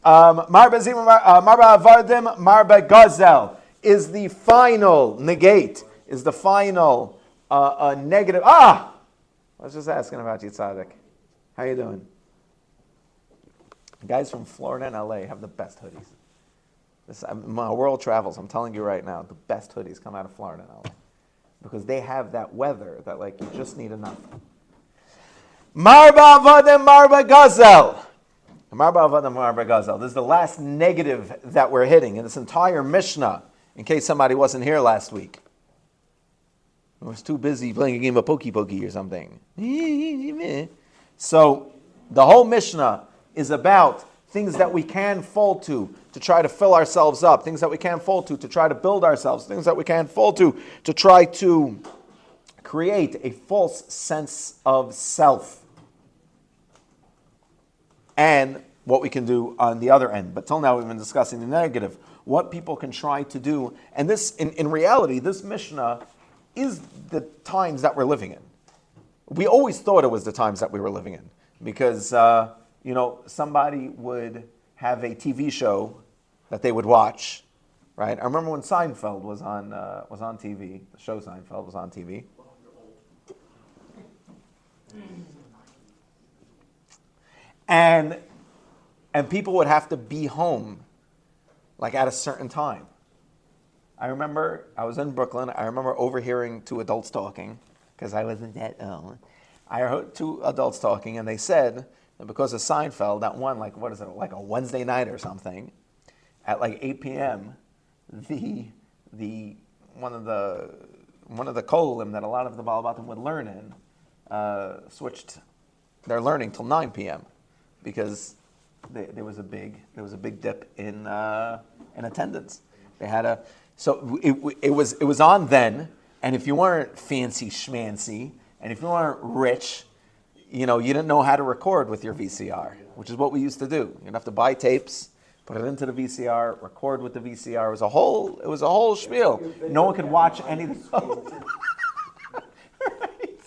Marba Avardim, Marba Gazel is the final negate, is the final negative. I was just asking about you, Tzaddik. How you doing? The guys from Florida and LA have the best hoodies. My world travels, I'm telling you right now, the best hoodies come out of Florida and LA. Because they have that weather that like you just need enough. Marba Avadim Marba Gazel. Marba Avadim Marba Gazel. This is the last negative that we're hitting in this entire Mishnah, in case somebody wasn't here last week. I was too busy playing a game of Pokey Pokey or something. So the whole Mishnah is about things that we can fall to try to fill ourselves up, things that we can fall to try to build ourselves, things that we can fall to try to create a false sense of self. And what we can do on the other end. But till now we've been discussing the negative, what people can try to do. And this, in reality, this Mishnah is the times that we're living in. We always thought it was the times that we were living in because, somebody would have a TV show that they would watch, right? I remember when Seinfeld was on TV. The show Seinfeld was on TV. And people would have to be home, like at a certain time. I remember I was in Brooklyn. I remember overhearing two adults talking because I wasn't that old. I heard two adults talking, and they said that because of Seinfeld, that one, like a Wednesday night or something, at like 8 p.m., the one of the kolim that a lot of the Balabatim would learn in switched their learning till 9 p.m. because there was a big dip in attendance. They had so it was on then, and if you weren't fancy schmancy, and if you weren't rich, you didn't know how to record with your VCR, which is what we used to do. You'd have to buy tapes, put it into the VCR, record with the VCR. It was a whole spiel. No one could watch anything else. Right?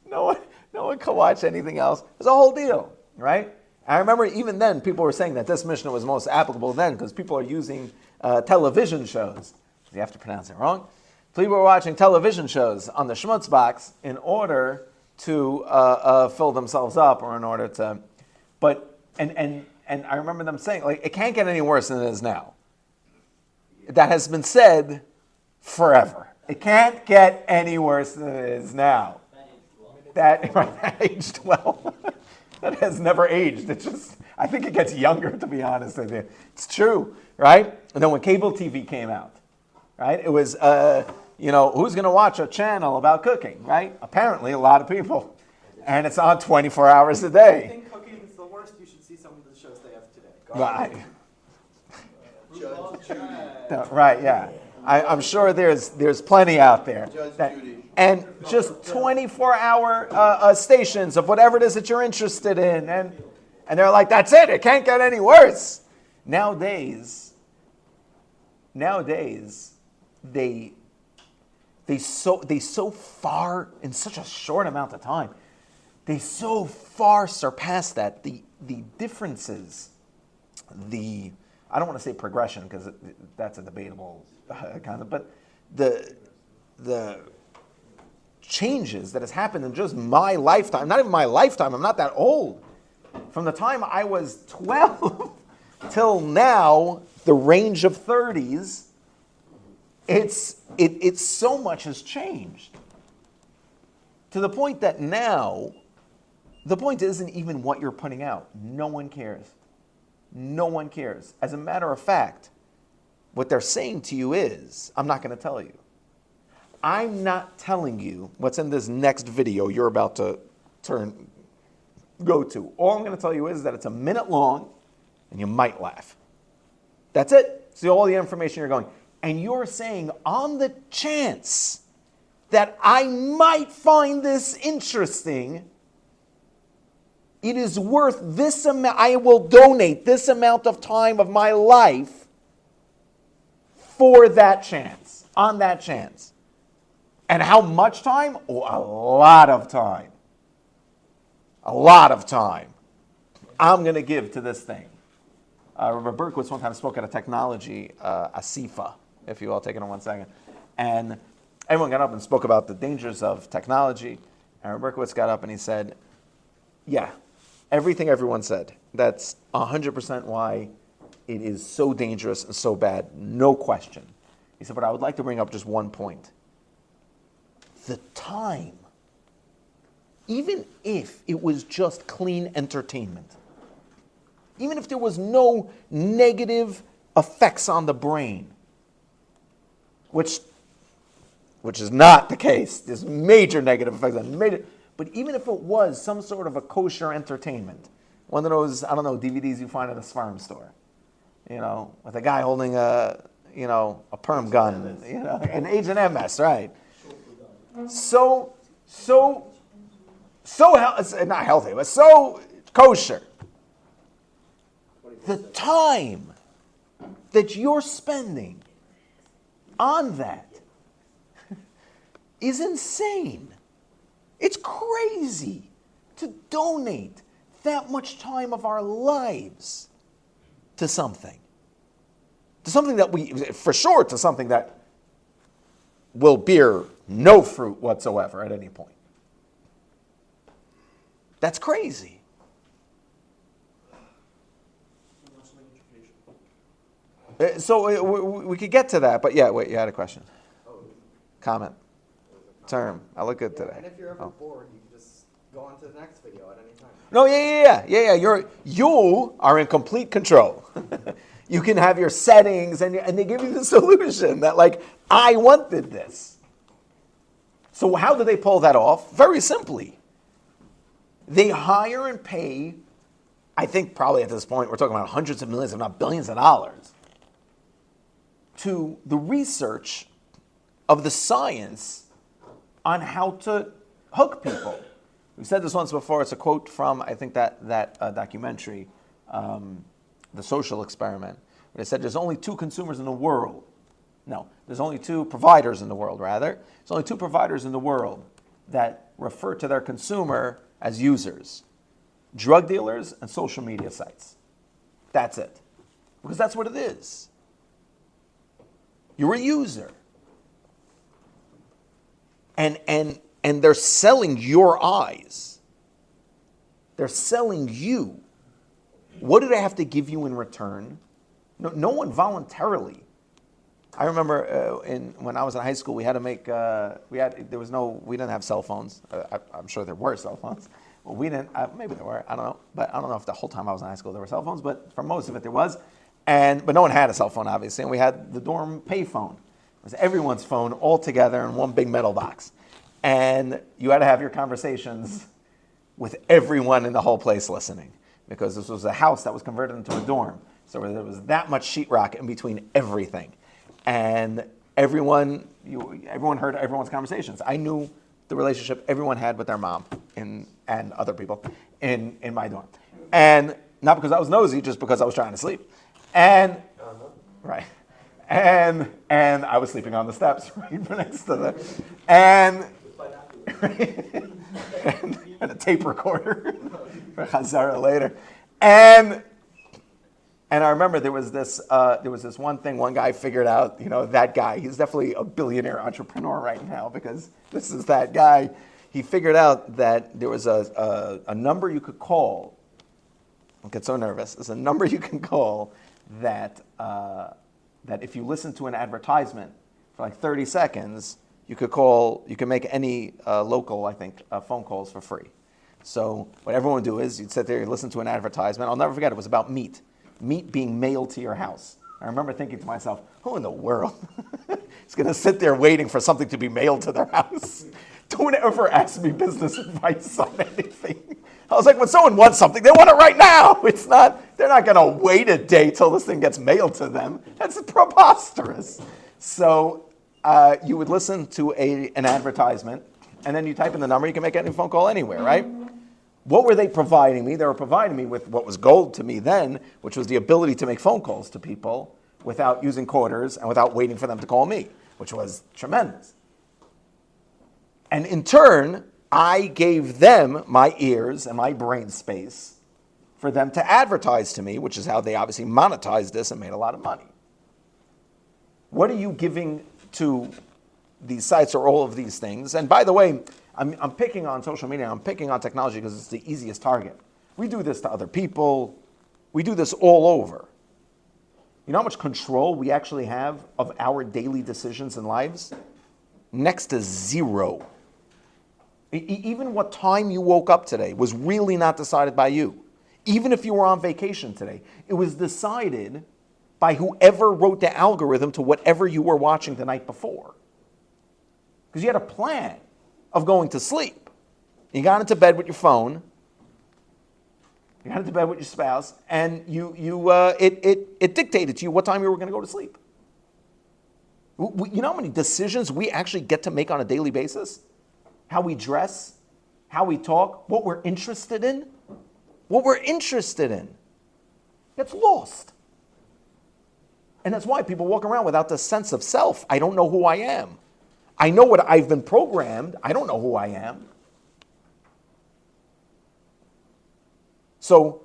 No one could watch anything else. It was a whole deal, right? I remember even then people were saying that this Mishnah was most applicable then because people are using television shows. You have to pronounce it wrong. People were watching television shows on the Schmutz box in order to fill themselves up, or in order to, and I remember them saying, like, it can't get any worse than it is now. That has been said forever. It can't get any worse than it is now. That aged well. That has never aged. It's just, I think it gets younger, to be honest with you. It's true, right? And then when cable TV came out, right, it was, who's going to watch a channel about cooking, right? Apparently, a lot of people. And it's on 24 hours a day. If you think cooking is the worst, you should see some of the shows they have today. Right. Right, yeah. I'm sure there's plenty out there. And just 24-hour stations of whatever it is that you're interested in. And they're like, that's it. It can't get any worse. Nowadays, they so far, in such a short amount of time, they so far surpass that. The differences, I don't want to say progression because that's a debatable kind of, but the changes that has happened in just my lifetime, not even my lifetime, I'm not that old. From the time I was 12 till now, the range of 30s, it's so much has changed. To the point that now, the point isn't even what you're putting out. No one cares. No one cares. As a matter of fact, what they're saying to you is, I'm not going to tell you. I'm not telling you what's in this next video you're about to go to. All I'm going to tell you is that it's a minute long and you might laugh. That's it. See all the information you're going. And you're saying, on the chance that I might find this interesting, it is worth this amount. I will donate this amount of time of my life for that chance, on that chance. And how much time? Oh, a lot of time. A lot of time. I'm going to give to this thing. Rabbi Berkowitz one time spoke at a technology asifa, if you will. I'll take it in 1 second. And everyone got up and spoke about the dangers of technology. And Rabbi Berkowitz got up and he said, yeah, everything everyone said, that's 100% why it is so dangerous and so bad, no question. He said, but I would like to bring up just one point. The time, even if it was just clean entertainment, even if there was no negative effects on the brain, which is not the case, there's major negative effects on major, but even if it was some sort of a kosher entertainment, one of those, I don't know, DVDs you find at a farm store, with a guy holding a perm gun, an Agent MS, right? So not healthy, but so kosher. The time that you're spending on that is insane. It's crazy to donate that much time of our lives to something that will bear no fruit whatsoever at any point. That's crazy. So we could get to that, but yeah, wait, you had a question. Comment. Term. I look good today. And if you're ever bored, you can just go on to the next video at any time. No, yeah. You are in complete control. You can have your settings, and they give you the solution that, like, I wanted this. So how do they pull that off? Very simply. They hire and pay, I think probably at this point, we're talking about hundreds of millions, if not billions of dollars, to the research of the science on how to hook people. We said this once before. It's a quote from, I think, that documentary, The Social Experiment. They said there's only two consumers in the world. No, there's only two providers in the world, rather. There's only two providers in the world that refer to their consumer as users. Drug dealers and social media sites. That's it. Because that's what it is. You're a user. And they're selling your eyes. They're selling you. What do they have to give you in return? No one voluntarily. I remember when I was in high school, we had to make. We didn't have cell phones. I'm sure there were cell phones. Well, we didn't. Maybe there were. I don't know. But I don't know if the whole time I was in high school there were cell phones. But for most of it there was. But no one had a cell phone, obviously. And we had the dorm payphone. It was everyone's phone all together in one big metal box. And you had to have your conversations with everyone in the whole place listening, because this was a house that was converted into a dorm. So there was that much sheetrock in between everything. And everyone heard everyone's conversations. I knew the relationship everyone had with their mom and other people in my dorm. And not because I was nosy, just because I was trying to sleep. And right. And I was sleeping on the steps right next to them. And a tape recorder for Chazara later. And I remember there was this one thing one guy figured out, that guy, he's definitely a billionaire entrepreneur right now, because this is that guy. He figured out that there was a number you could call. Don't get so nervous. There's a number you can call that if you listen to an advertisement for like 30 seconds, you can make any local, I think, phone calls for free. So what everyone would do is you'd sit there and listen to an advertisement. I'll never forget, it was about meat being mailed to your house. I remember thinking to myself, who in the world is going to sit there waiting for something to be mailed to their house? Don't ever ask me business advice on anything. I was like, when someone wants something, they want it right now. They're not going to wait a day till this thing gets mailed to them. That's preposterous. So you would listen to an advertisement, and then you type in the number, you can make any phone call anywhere, right? What were they providing me? They were providing me with what was gold to me then, which was the ability to make phone calls to people without using quarters and without waiting for them to call me, which was tremendous. And in turn, I gave them my ears and my brain space for them to advertise to me, which is how they obviously monetized this and made a lot of money. What are you giving to these sites or all of these things? And by the way, I'm picking on social media, I'm picking on technology because it's the easiest target. We do this to other people. We do this all over. You know how much control we actually have of our daily decisions and lives? Next to zero. Even what time you woke up today was really not decided by you. Even if you were on vacation today, it was decided by whoever wrote the algorithm to whatever you were watching the night before. Because you had a plan of going to sleep. You got into bed with your phone, you got into bed with your spouse, and it dictated to you what time you were going to go to sleep. You know how many decisions we actually get to make on a daily basis? How we dress, how we talk, what we're interested in. What we're interested in gets lost. And that's why people walk around without the sense of self. I don't know who I am. I know what I've been programmed. I don't know who I am. So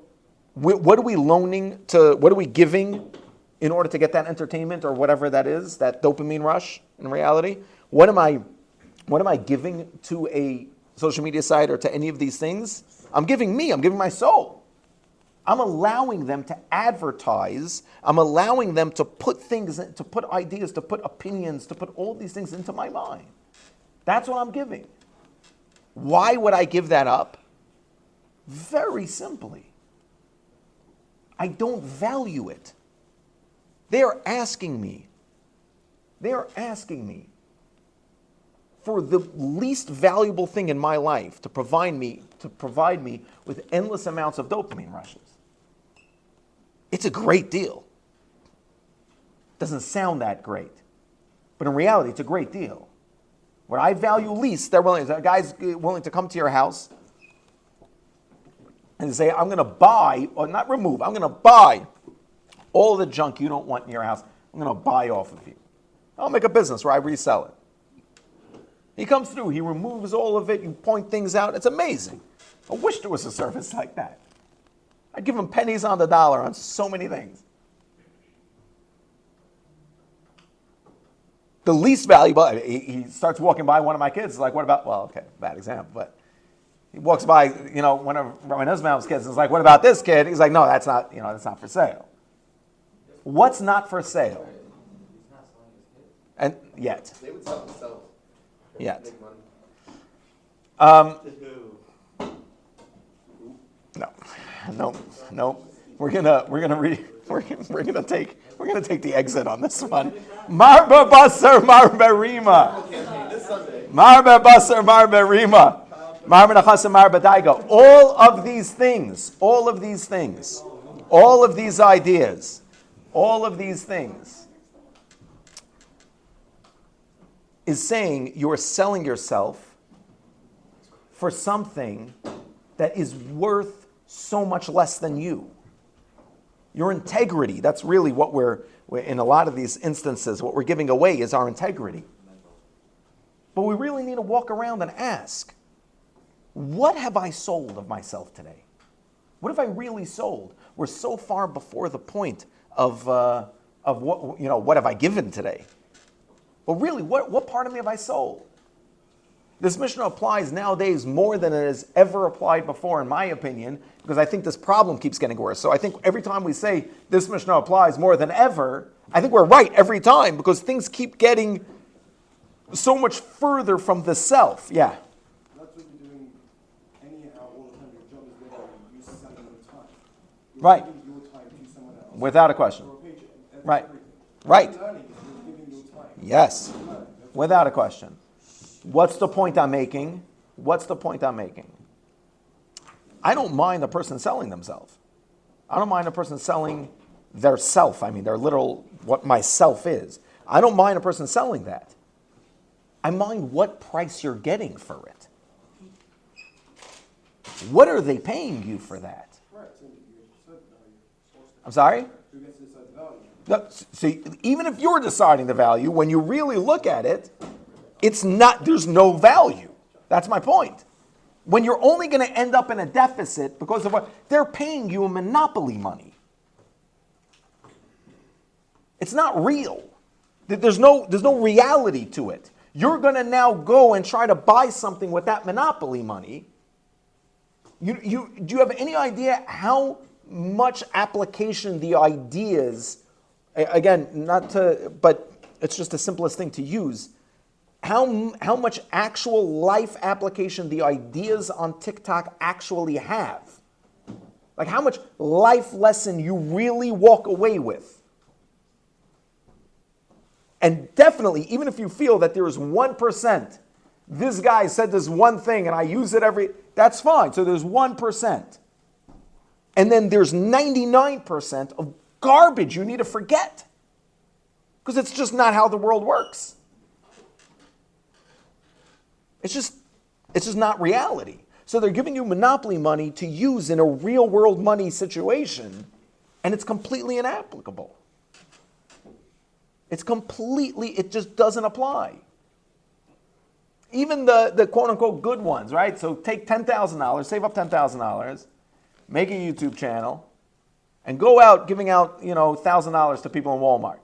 what are we what are we giving in order to get that entertainment or whatever that is, that dopamine rush in reality? What am I giving to a social media site or to any of these things? I'm giving my soul. I'm allowing them to advertise. I'm allowing them to put things, to put ideas, to put opinions, to put all these things into my mind. That's what I'm giving. Why would I give that up? Very simply. I don't value it. They are asking me for the least valuable thing in my life to provide me with endless amounts of dopamine rushes. It's a great deal. Doesn't sound that great, but in reality, it's a great deal. What I value least, a guy's willing to come to your house and say, I'm going to buy, or not remove, I'm going to buy all the junk you don't want in your house. I'm going to buy off of you. I'll make a business where I resell it. He comes through, he removes all of it, you point things out. It's amazing. I wish there was a service like that. I'd give him pennies on the dollar on so many things. The least valuable, he starts walking by one of my kids, like, what about, well, okay, bad example, but he walks by, one of my husband's kids, and is like, what about this kid? He's like, no, that's not for sale. What's not for sale? He's not selling his kids. And yet. They would sell themselves. Yet. Make money. No. We're gonna take the exit on this one. Marba basar, marba rima. Marba basar, marba rima. Marba nachasa, marba daiga. All of these things, all of these ideas, all of these things is saying you're selling yourself for something that is worth so much less than you. Your integrity, that's really what we're in a lot of these instances, what we're giving away is our integrity. But we really need to walk around and ask, what have I sold of myself today? What have I really sold? We're so far before the point of what have I given today? Well, really, what part of me have I sold? This Mishnah applies nowadays more than it has ever applied before, in my opinion, because I think this problem keeps getting worse. So I think every time we say this Mishnah applies more than ever, I think we're right every time, because things keep getting so much further from the self. Yeah? That's what you're doing anyhow all the time. Your job is whether you selling your time. You're Right. giving your time to someone else. Without a question. For a paycheck. That's Right. everything. Right. What you're learning is you're giving your time. Yes. You're learning. That's Without a question. What's the point I'm making? I don't mind a person selling themselves. I don't mind a person selling their self. I mean, their literal, what my self is. I don't mind a person selling that. I mind what price you're getting for it. What are they paying you for that? right. So you said value. I'm sorry? You get to decide the value. No, see, even if you're deciding the value, when you really look at it, it's not, there's no value. That's my point. when you're only going to end up in a deficit because of what they're paying you monopoly money. It's not real. There's no reality to it. You're going to now go and try to buy something with that monopoly money. Do you have any idea how much application the ideas, again, but it's just the simplest thing to use, how much actual life application the ideas on TikTok actually have? Like how much life lesson you really walk away with? And definitely, even if you feel that there is 1%, this guy said this one thing and I use it that's fine. So there's 1%. And then there's 99% of garbage you need to forget. Because it's just not how the world works. It's just not reality. So they're giving you monopoly money to use in a real world money situation, and it's completely inapplicable. It just doesn't apply. Even the quote unquote good ones, right? So take $10,000, save up $10,000, make a YouTube channel, and go out giving out, $1,000 to people in Walmart.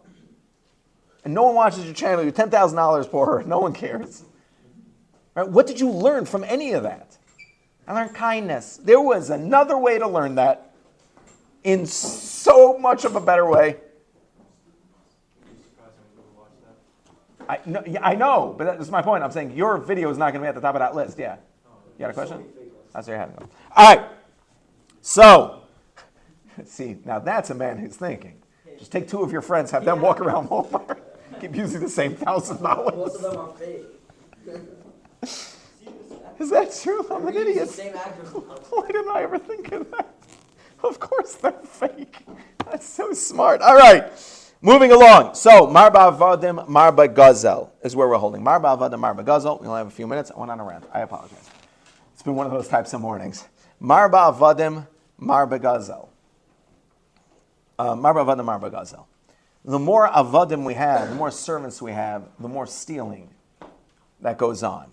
And no one watches your channel, you're $10,000 poorer, no one cares. Right? What did you learn from any of that? I learned kindness. There was another way to learn that in so much of a better way. I know, but that's my point. I'm saying your video is not going to be at the top of that list. Yeah. You got a question? That's what you're having. All right. So, see, now that's a man who's thinking. Just take two of your friends, have them walk around Walmart, keep using the same $1,000. Most of them are fake. Is that true? I'm an idiot. Same address. Why didn't I ever think of that? Of course they're fake. That's so smart. All right. Moving along. So, Marba Avadim, Marba Gazel is where we're holding. Marba Avadim, Marba Gazel. We only have a few minutes. I went on a rant. I apologize. It's been one of those types of mornings. Marba Avadim, Marba Gazel. Marba Avadim, Marba Gazel. The more Avadim we have, the more servants we have, the more stealing that goes on.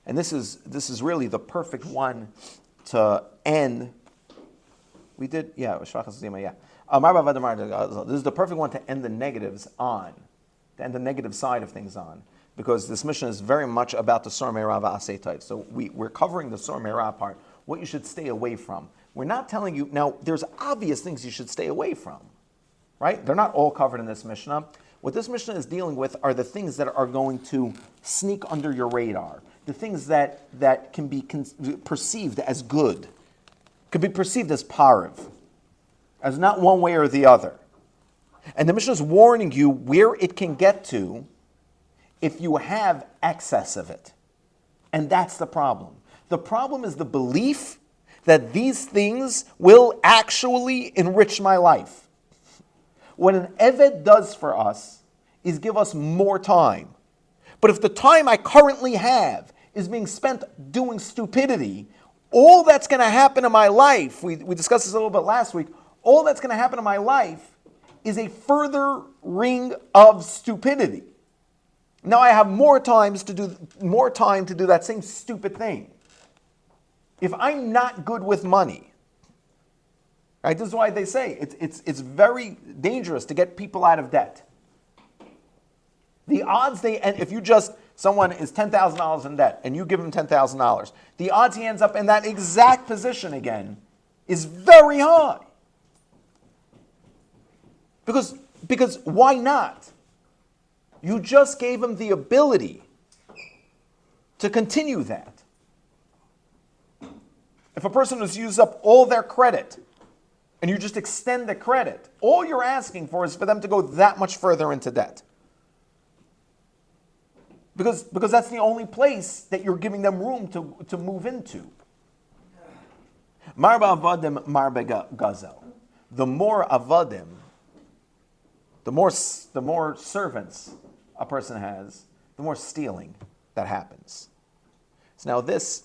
And this is really the perfect one to end. We did, yeah, it was Shvachas Zima, yeah. This is the perfect one to end the negatives on, to end the negative side of things on, because this mission is very much about the Sor Meirah V'asei. So we're covering the Sor Meirah part, what you should stay away from. We're not telling you, now there's obvious things you should stay away from, right? They're not all covered in this Mishnah. What this Mishnah is dealing with are the things that are going to sneak under your radar, the things that can be perceived as good, could be perceived as pariv, as not one way or the other. And the Mishnah is warning you where it can get to if you have excess of it. And that's the problem. The problem is the belief that these things will actually enrich my life. What an Eved does for us is give us more time. But if the time I currently have is being spent doing stupidity, all that's going to happen in my life, we discussed this a little bit last week, all that's going to happen in my life is a further ring of stupidity. Now I have more time to do that same stupid thing. If I'm not good with money, right? This is why they say it's very dangerous to get people out of debt. The odds and if someone is $10,000 in debt and you give him $10,000, the odds he ends up in that exact position again is very high. Because why not? You just gave him the ability to continue that. If a person has used up all their credit and you just extend the credit, all you're asking for is for them to go that much further into debt. Because that's the only place that you're giving them room to move into. Marba avadim, marba gazel. The more avadim, the more servants a person has, the more stealing that happens. So now this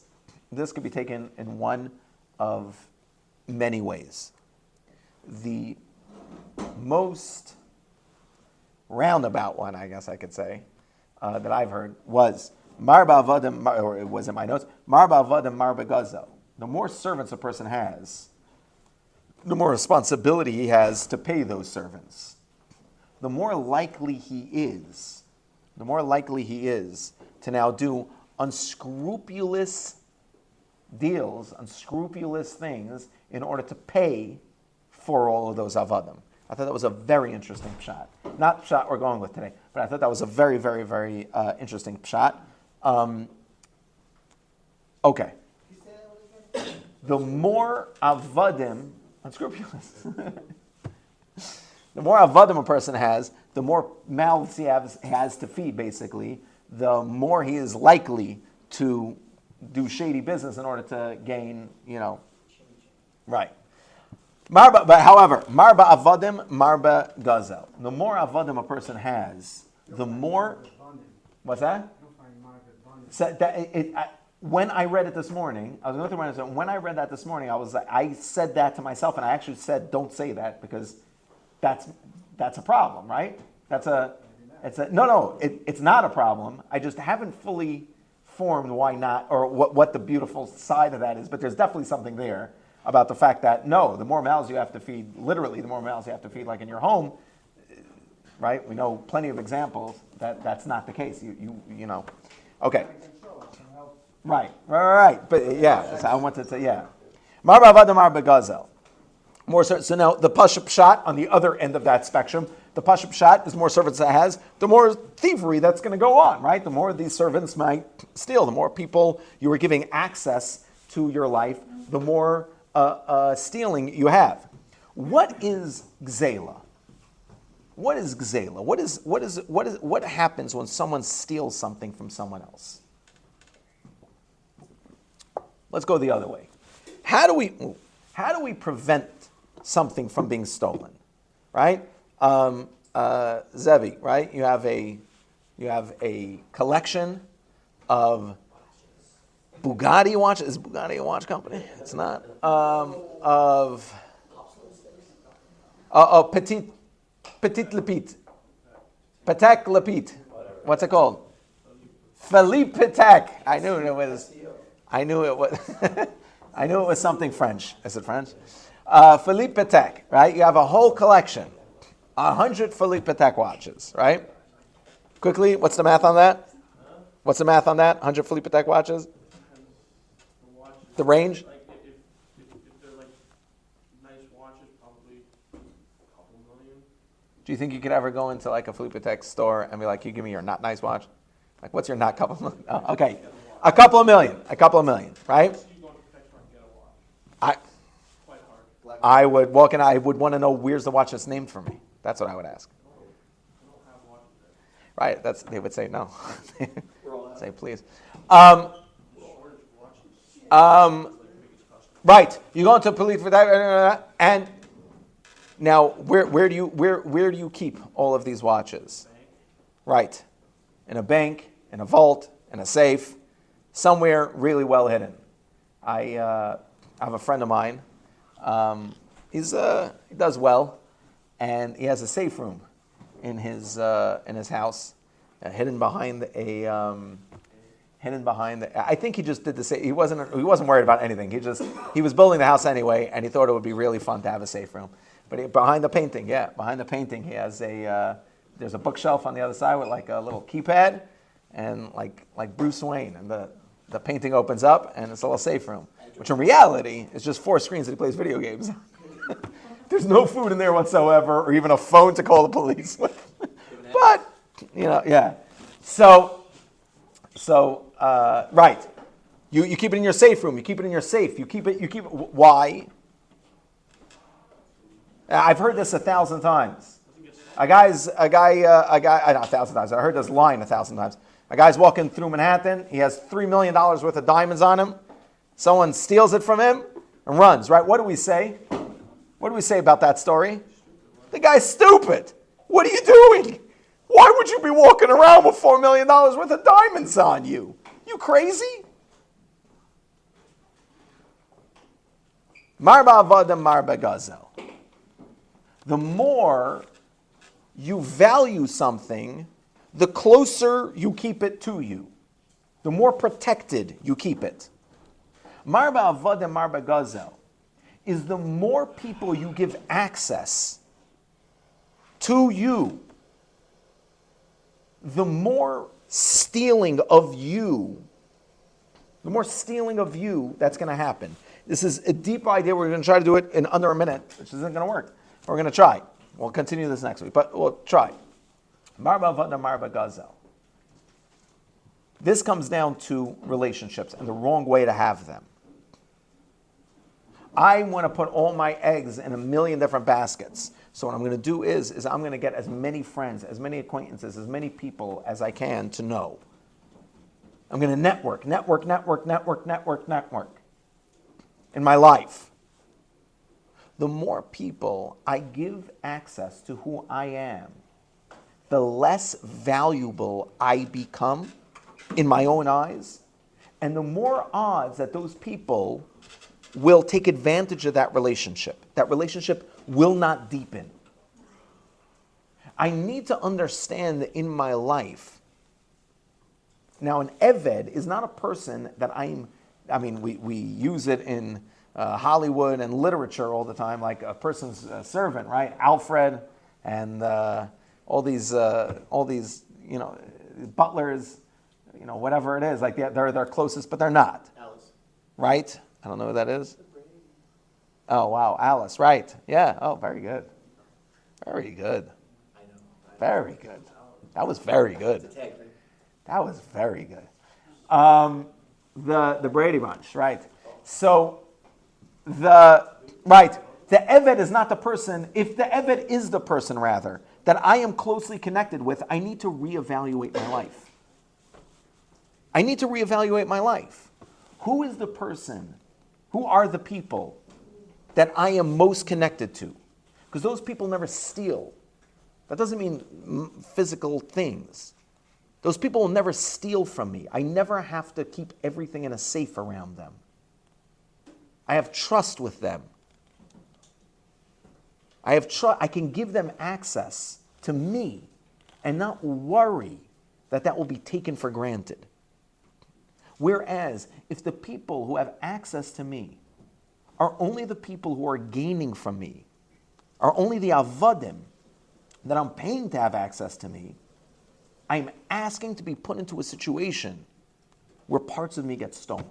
could be taken in one of many ways. The most roundabout one, I guess I could say, that I've heard was Marba avadim, or it was in my notes. Marba avadim, marba gazel. The more servants a person has, the more responsibility he has to pay those servants. The more likely he is to now do unscrupulous deals, unscrupulous things in order to pay for all of those avadim. I thought that was a very interesting pshat. Not pshat we're going with today, but I thought that was a very, very, very interesting pshat. Okay. The more avadim, unscrupulous. The more avadim a person has, the more mouths he has to feed, basically, the more he is likely to do shady business in order to gain, right. Marba, but however, marba avadim, marba gazel. The more avadim a person has, the more. What's that? So when I read it this morning, I was going through my notes. When I read that this morning, I said that to myself, and I actually said, "Don't say that," because that's a problem, right? It's not a problem. I just haven't fully formed why not, or what the beautiful side of that is. But there's definitely something there about the fact that no, the more mouths you have to feed, literally, the more mouths you have to feed, like in your home, right? We know plenty of examples that that's not the case. You know, okay. Right. But yeah, so I wanted to, yeah. Marba avadim marba gazel. More so now the pashup shot on the other end of that spectrum. The pashup shot is more servants it has, the more thievery that's going to go on, right? The more these servants might steal, the more people you are giving access to your life, the more stealing you have. What is gzela? What is gzela? What happens when someone steals something from someone else? Let's go the other way. How do we prevent something from being stolen? Right? Zevi, right? You have a collection of Bugatti watches. Is Bugatti a watch company? It's not. Of Petit Lepit. Patek Lepit. What's it called? Philippe Patek. I knew it was I knew it was something French. Is it French? Philippe Patek, right? You have a whole collection, 100 Philippe Patek watches, right? Quickly, what's the math on that? 100 Philippe Patek watches? The range? Like if they're like nice watches, probably a couple million. Do you think you could ever go into like a Philippe Patek store and be like, "You give me your not nice watch"? Like, what's your not couple million? Oh, okay, a couple of million, right? I would walk in. I would want to know where's the watch that's named for me. That's what I would ask. Right? They would say no. Say please. Right. You go into a police for that, and now where do you keep all of these watches? Right. In a bank, in a vault, in a safe, somewhere really well hidden. I have a friend of mine. He does well, and he has a safe room in his house, hidden behind I think he just did the safe. He wasn't worried about anything. He was building the house anyway, and he thought it would be really fun to have a safe room. But behind the painting, he has there's a bookshelf on the other side with like a little keypad, and like Bruce Wayne, and the painting opens up, and it's a little safe room, which in reality is just 4 screens that he plays video games. There's no food in there whatsoever, or even a phone to call the police with. But yeah. So right, you keep it in your safe room. You keep it in your safe. You keep it. Why? I've heard this 1,000 times. Not 1,000 times. I heard this line 1,000 times. A guy's walking through Manhattan. He has $3 million worth of diamonds on him. Someone steals it from him and runs. Right? What do we say? What do we say about that story? The guy's stupid. What are you doing? Why would you be walking around with $4 million worth of diamonds on you? You crazy? Marba avadim marba gazel. The more you value something, the closer you keep it to you. the more protected you keep it. Marba Avodim Marba Gazel is the more people you give access to you, the more stealing of you that's going to happen. This is a deep idea. We're going to try to do it in under a minute, which isn't going to work. We're going to try. We'll continue this next week, but we'll try. Marba Avodim Marba Gazel. This comes down to relationships and the wrong way to have them. I want to put all my eggs in a million different baskets. So what I'm going to do is I'm going to get as many friends, as many acquaintances, as many people as I can to know. I'm going to network in my life. The more people I give access to who I am, the less valuable I become in my own eyes, and the more odds that those people will take advantage of that relationship. That relationship will not deepen. I need to understand that in my life, now an Eved is not a person that we use it in Hollywood and literature all the time, like a person's servant, right? Alfred and all these butlers, whatever it is, like they're their closest, but they're not. Alice. Right? I don't know who that is. Oh, wow. Alice, right. Yeah. Oh, very good. Very good. I know. Very good. That was very good. It's a tag. That was very good. The Brady Bunch, right. So, the Eved is not the person, if the Eved is the person, rather, that I am closely connected with, I need to reevaluate my life. I need to reevaluate my life. Who is the person? Who are the people that I am most connected to? Because those people never steal. That doesn't mean physical things. Those people will never steal from me. I never have to keep everything in a safe around them. I have trust with them. I can give them access to me and not worry that will be taken for granted. Whereas, if the people who have access to me are only the people who are gaining from me, are only the Avadim that I'm paying to have access to me, I'm asking to be put into a situation where parts of me get stolen.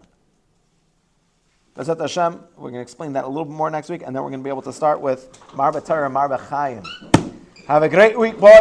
Bezat Hashem, we're going to explain that a little bit more next week, and then we're going to be able to start with Marba Torah and Marba Chaim. Have a great week, boys.